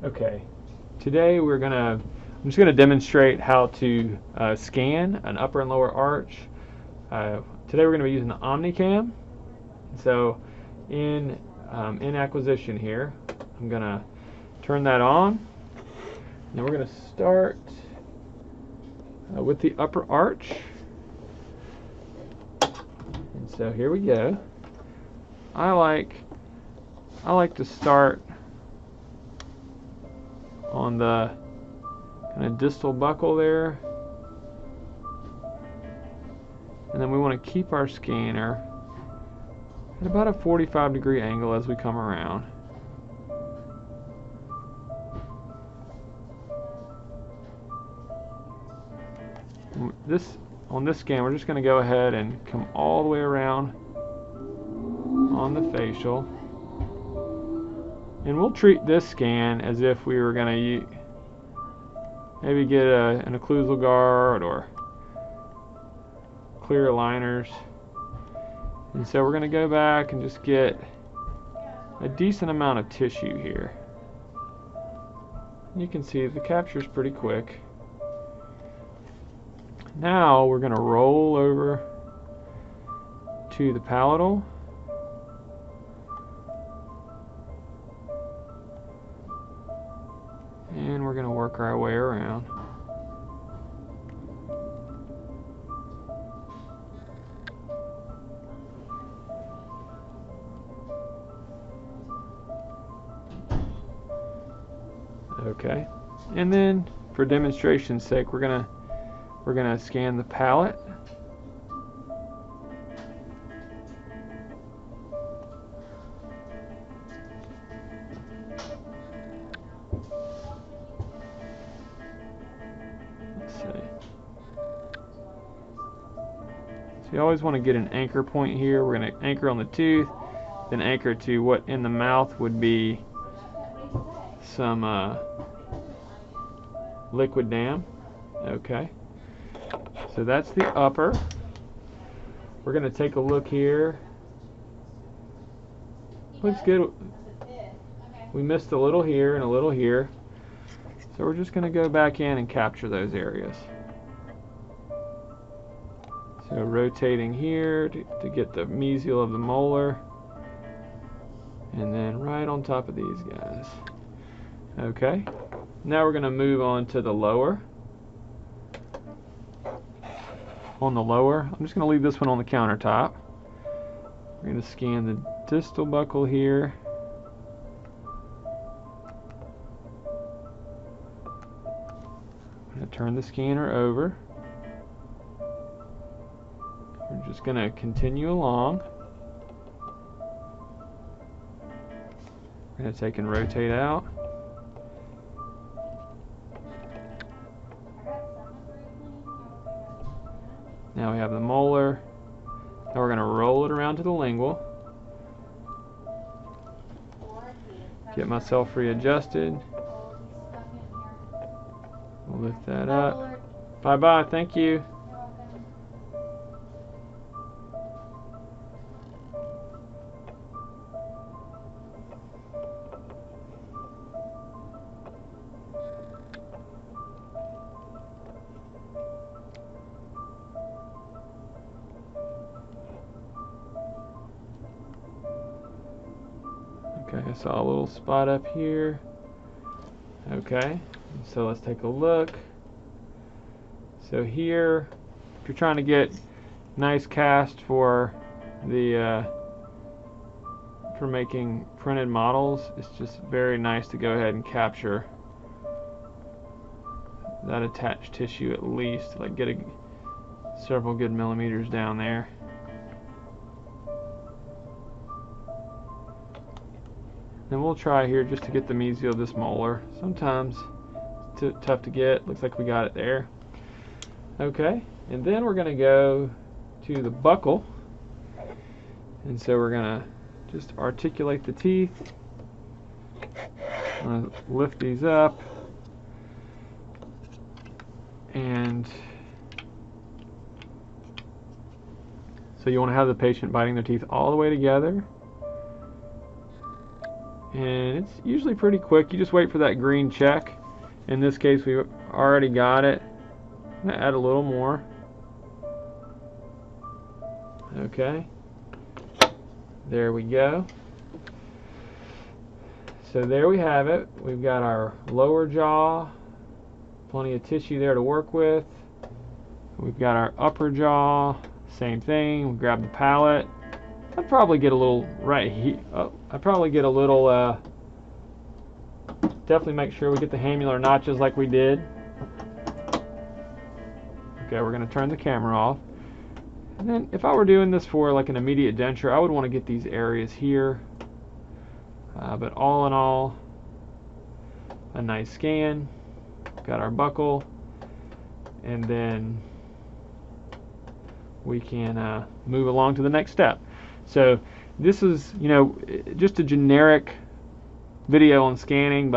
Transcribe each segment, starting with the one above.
Okay, today I'm just gonna demonstrate how to scan an upper and lower arch. Today we're gonna be using the OmniCam. So in acquisition here, I'm gonna turn that on. Now we're gonna start with the upper arch. And so here we go. I like to start on the kind of distal buckle there, and then we want to keep our scanner at about a 45-degree angle as we come around. On this scan, we're just going to go ahead and come all the way around on the facial, and we'll treat this scan as if we were going to maybe get an occlusal guard or clear aligners. And so we're going to go back and just get a decent amount of tissue here. You can see the capture is pretty quick. Now we're going to roll over to the palatal. And we're going to work our way around. Okay. And then for demonstration's sake, we're gonna scan the palate. Let's see. So you always want to get an anchor point here. We're going to anchor on the tooth, then anchor to what in the mouth would be some liquid dam. Okay. So that's the upper. We're going to take a look here. Looks good. We missed a little here and a little here. So we're just going to go back in and capture those areas. So rotating here to get the mesial of the molar. And then right on top of these guys. Okay. Now we're going to move on to the lower. On the lower, I'm just going to leave this one on the countertop. We're going to scan the distal buckle here. I'm going to turn the scanner over. We're just going to continue along. We're going to take and rotate out. Now we have the molar. Now we're going to roll it around to the lingual. Get myself readjusted. We'll lift that up. Bye-bye. Thank you. Okay, I saw a little spot up here. Okay, so let's take a look. So here, if you're trying to get nice cast for the for making printed models, it's just very nice to go ahead and capture that attached tissue at least, like get several good millimeters down there. Then we'll try here just to get the mesial of this molar. Sometimes it's tough to get. Looks like we got it there. Okay, and then we're going to go to the buckle. And so we're going to just articulate the teeth. I'm going to lift these up. And so you want to have the patient biting their teeth all the way together. and it's usually pretty quick. You just wait for that green check. In this case, we already got it. I'm going to add a little more. Okay, there we go. So there we have it. We've got our lower jaw, plenty of tissue there to work with. We've got our upper jaw, same thing. We'll grab the palate. I'd probably get a little right here. I'd probably get a little, definitely make sure we get the hamular notches like we did. Okay, we're going to turn the camera off. And then if I were doing this for like an immediate denture, I would want to get these areas here. But all in all, a nice scan. Got our buccal, and then we can move along to the next step. So this is, just a generic video on scanning,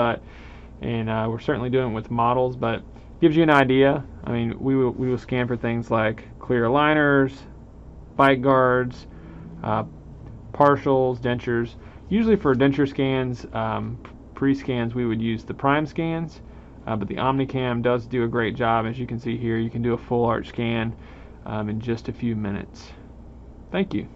and we're certainly doing it with models, but gives you an idea. I mean, we will scan for things like clear aligners, bite guards, partials, dentures. Usually for denture scans, pre-scans, we would use the prime scans, but the OmniCam does do a great job. As you can see here, you can do a full arch scan in just a few minutes. Thank you.